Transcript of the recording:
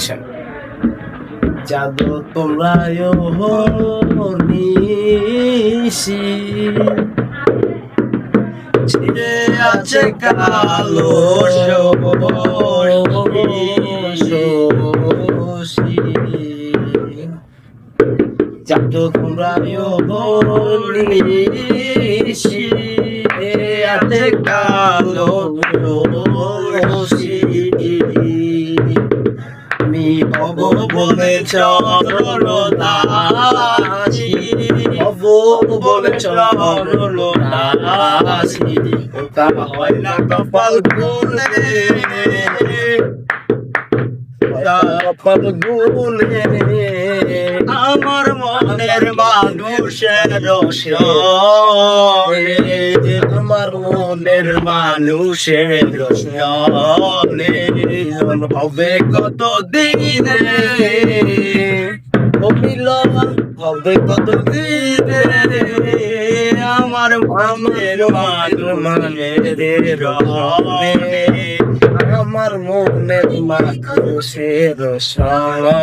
আসেন। জাদু তোমরা নিশি ছিঁড়ে আছে কালো শোষী। জাদু তোমরা নিশি আছে কালো শোষী। আমি হব বলে চরণদাসী, হব বলে চরণদাসী। ওটা হয় না কপাল গুলে, কপাল গুলে আমার মনের মানুষের রসনে, আমার মনের মানুষের রসনে হবে কত দিনে, মিলন হবে কত দিনে আমার মনের মানুষের রসনে, আমার মনের মানুষের রসনে।